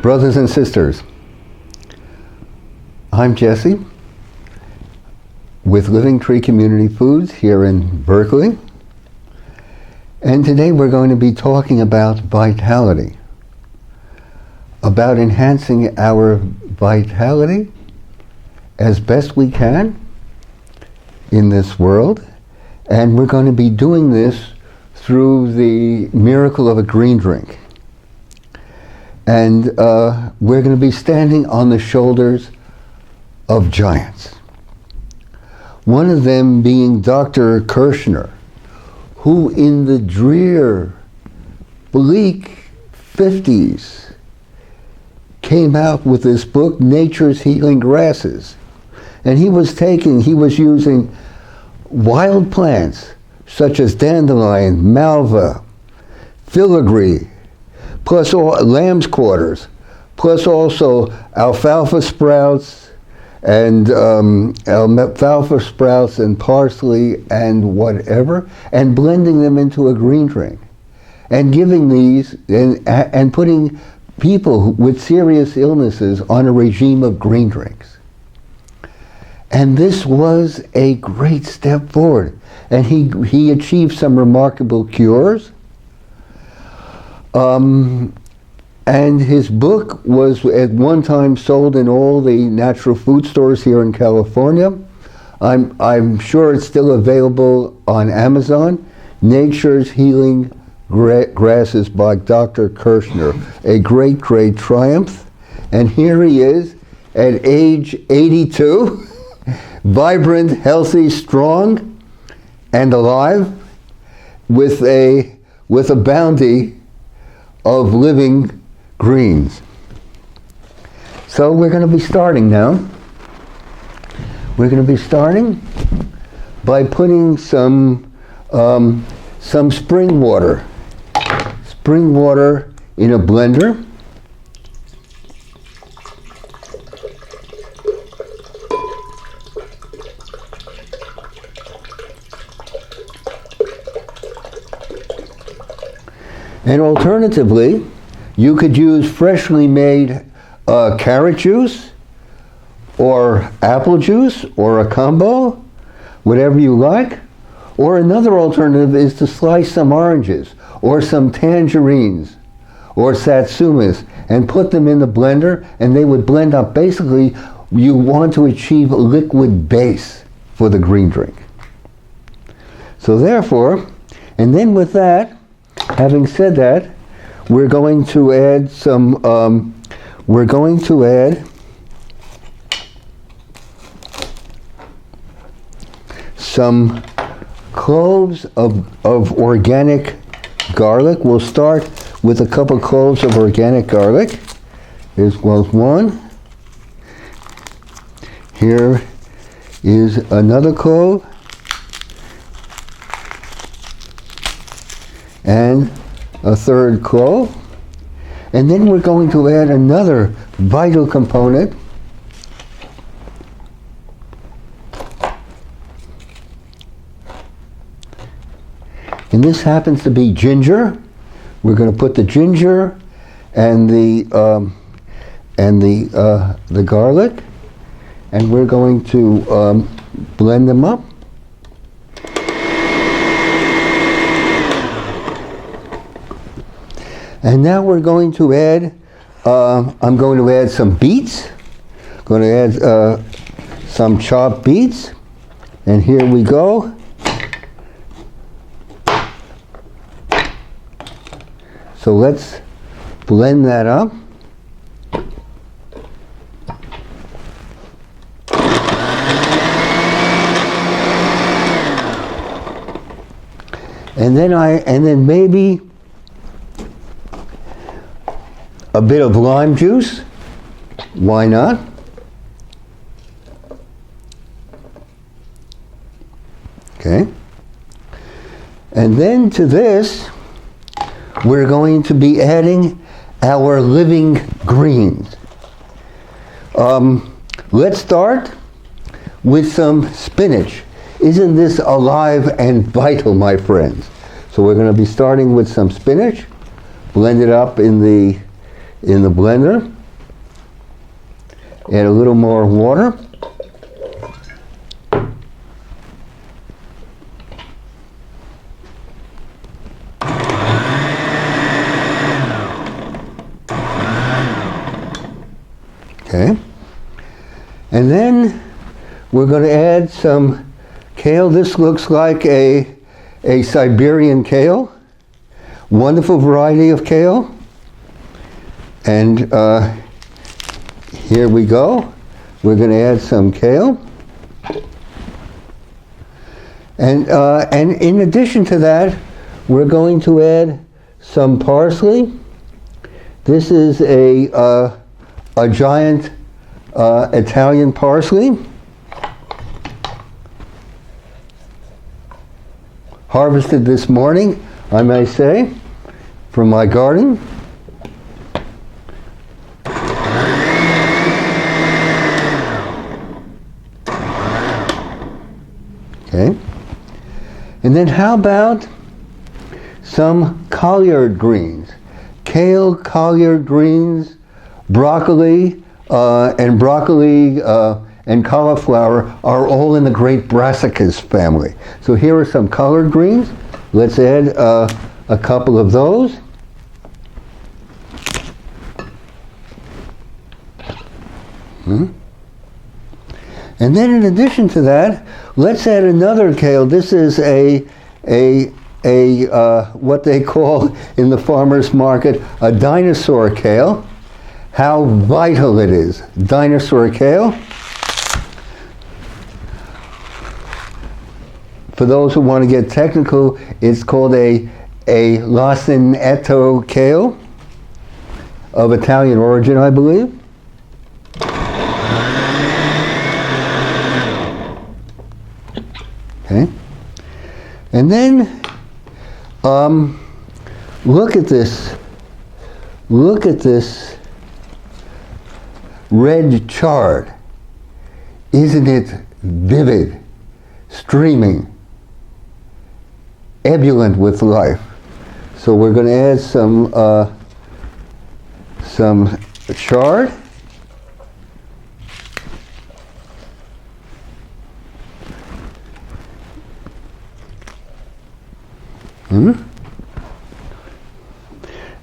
Brothers and sisters, I'm Jesse with Living Tree Community Foods here in Berkeley, and today we're going to be talking about vitality, about enhancing our vitality as best we can in this world, and we're going to be doing this through the miracle of a green drink. And we're going to be standing on the shoulders of giants. One of them being Dr. Kirshner, who in the drear, bleak 50s came out with this book, Nature's Healing Grasses. And he was using wild plants such as dandelion, malva, filigree, plus all lamb's quarters, plus also alfalfa sprouts and parsley and whatever, and blending them into a green drink, and giving these and putting people with serious illnesses on a regime of green drinks. And this was a great step forward, and he achieved some remarkable cures. And his book was at one time sold in all the natural food stores here in California. I'm sure it's still available on Amazon. Nature's Healing Grasses by Dr. Kirshner. A great, great triumph. And here he is at age 82, vibrant, healthy, strong, and alive, with a bounty of living greens. So we're going to be starting now. We're going to be starting by putting some spring water in a blender. And alternatively, you could use freshly made carrot juice or apple juice or a combo, whatever you like. Or another alternative is to slice some oranges or some tangerines or satsumas and put them in the blender, and they would blend up. Basically, you want to achieve a liquid base for the green drink. So therefore, and then with that, having said that, we're going to add some cloves of organic garlic. We'll start with a couple cloves of organic garlic. Here's one. Here is another clove. And a third clove. And then we're going to add another vital component. And this happens to be ginger. We're going to put the ginger and the garlic, and we're going to blend them up. And now we're going to add, I'm going to add some beets. I'm going to add some chopped beets. And here we go. So let's blend that up. And then maybe a bit of lime juice. Why not? Okay. And then to this, we're going to be adding our living greens. Let's start with some spinach. Isn't this alive and vital, my friends? So we're going to be starting with some spinach, blend it up in the in the blender. Add a little more water. Okay. And then we're going to add some kale. This looks like a Siberian kale. Wonderful variety of kale. And here we go. We're going to add some kale. And in addition to that, we're going to add some parsley. This is a giant Italian parsley, harvested this morning, I may say, from my garden. Okay. And then how about some collard greens? Kale, collard greens, broccoli, and cauliflower are all in the great brassicas family. So here are some collard greens. Let's add a couple of those. And then in addition to that, let's add another kale. This is what they call in the farmer's market a dinosaur kale. How vital it is. Dinosaur kale. For those who want to get technical, it's called a Lacinetto kale of Italian origin, I believe. Okay. And then look at this. Look at this red chard. Isn't it vivid, streaming, ebullient with life? So we're going to add some chard.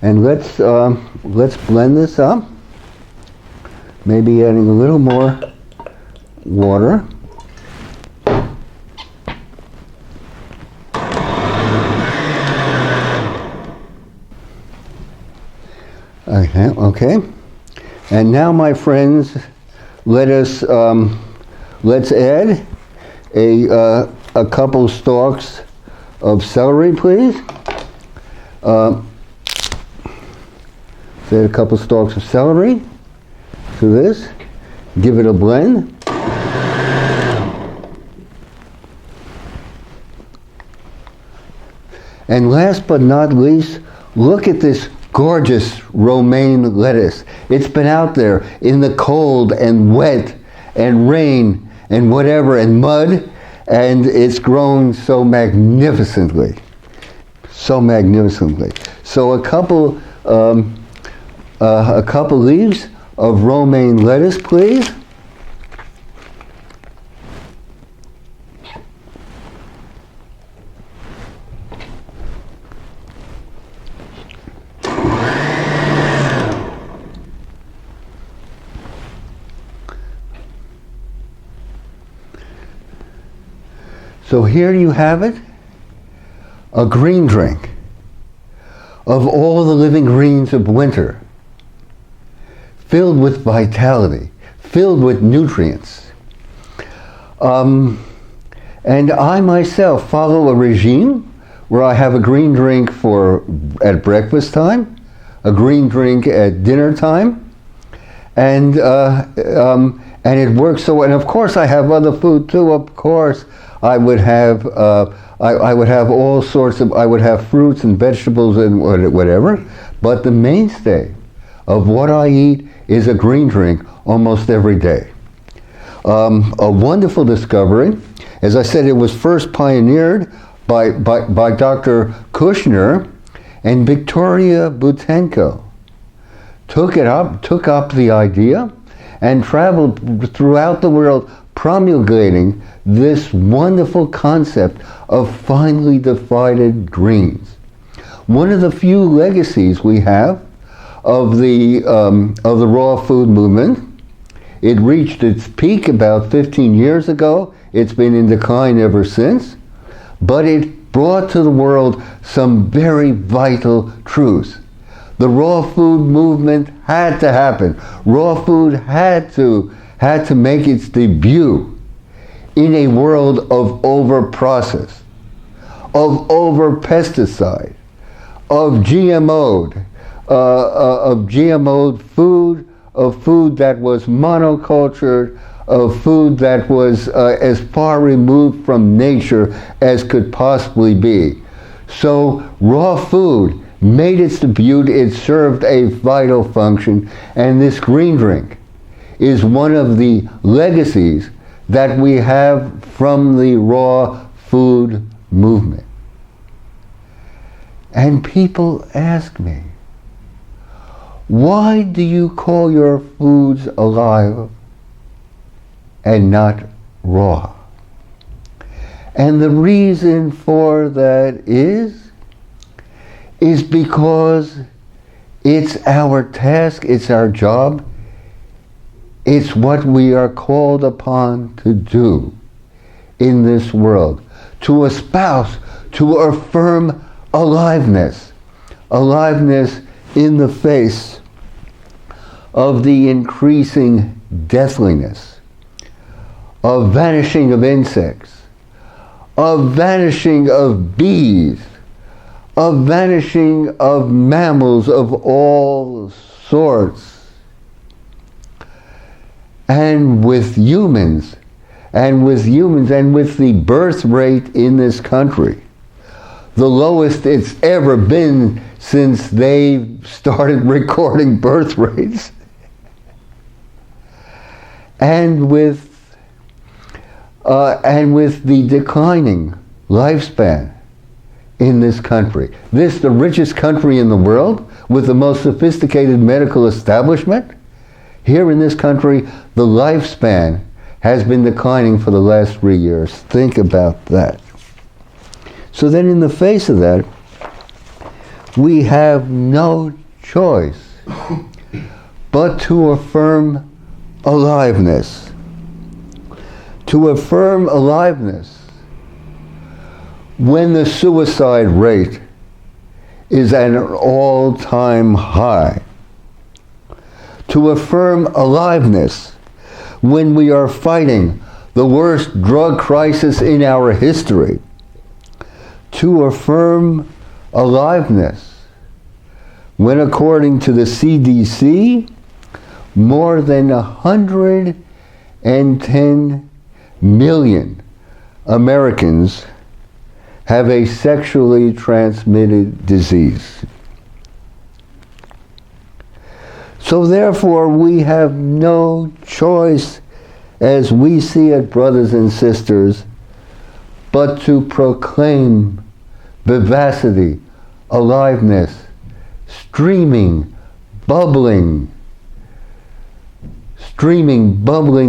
And let's blend this up. Maybe adding a little more water. Okay. And now, my friends, let's add a couple stalks of celery, please. Add a couple stalks of celery to this. Give it a blend. And last but not least, look at this gorgeous romaine lettuce. It's been out there in the cold and wet and rain and whatever and mud, and it's grown so magnificently. So magnificently. So a couple leaves of romaine lettuce, please. So here you have it, a green drink of all the living greens of winter, filled with vitality, filled with nutrients. And I myself follow a regime where I have a green drink at breakfast time, a green drink at dinner time, and it works so. And of course, I have other food too. Of course, I would have I would have all sorts of. I would have fruits and vegetables and whatever. But the mainstay of what I eat is a green drink almost every day. A wonderful discovery. As I said, it was first pioneered by Dr. Kushner and Victoria Butenko. took up the idea and traveled throughout the world promulgating this wonderful concept of finely divided greens. One of the few legacies we have of the raw food movement. It reached its peak about 15 years ago. It's been in decline ever since, but it brought to the world some very vital truths. The raw food movement had to happen. Raw food had to make its debut in a world of over-process, of over-pesticide, of GMO'd, food, of food that was monocultured, of food that was as far removed from nature as could possibly be. So raw food made its debut, it served a vital function, and this green drink is one of the legacies that we have from the raw food movement. And people ask me, why do you call your foods alive and not raw? And the reason for that is because it's our task, it's our job, it's what we are called upon to do in this world, to espouse, to affirm aliveness in the face of the increasing deathliness, of vanishing of insects, of vanishing of bees, of vanishing of mammals of all sorts, and with humans, and with the birth rate in this country, the lowest it's ever been since they started recording birth rates, and with the declining lifespan in this country. This, the richest country in the world, with the most sophisticated medical establishment. Here in this country, the lifespan has been declining for the last 3 years. Think about that. So then in the face of that, we have no choice but to affirm aliveness. To affirm aliveness when the suicide rate is at an all-time high. To affirm aliveness when we are fighting the worst drug crisis in our history. To affirm aliveness when, according to the CDC, more than 110 million Americans have a sexually transmitted disease. So therefore, we have no choice, as we see it, brothers and sisters, but to proclaim vivacity, aliveness, streaming, bubbling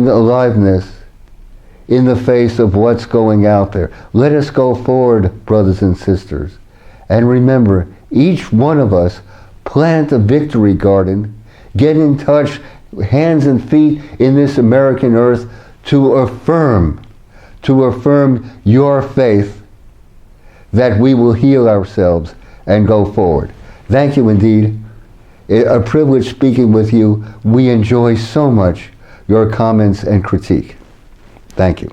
aliveness in the face of what's going out there. Let us go forward, brothers and sisters. And remember, each one of us plant a victory garden, get in touch, hands and feet in this American earth, to affirm your faith that we will heal ourselves and go forward. Thank you indeed. A privilege speaking with you. We enjoy so much your comments and critique. Thank you.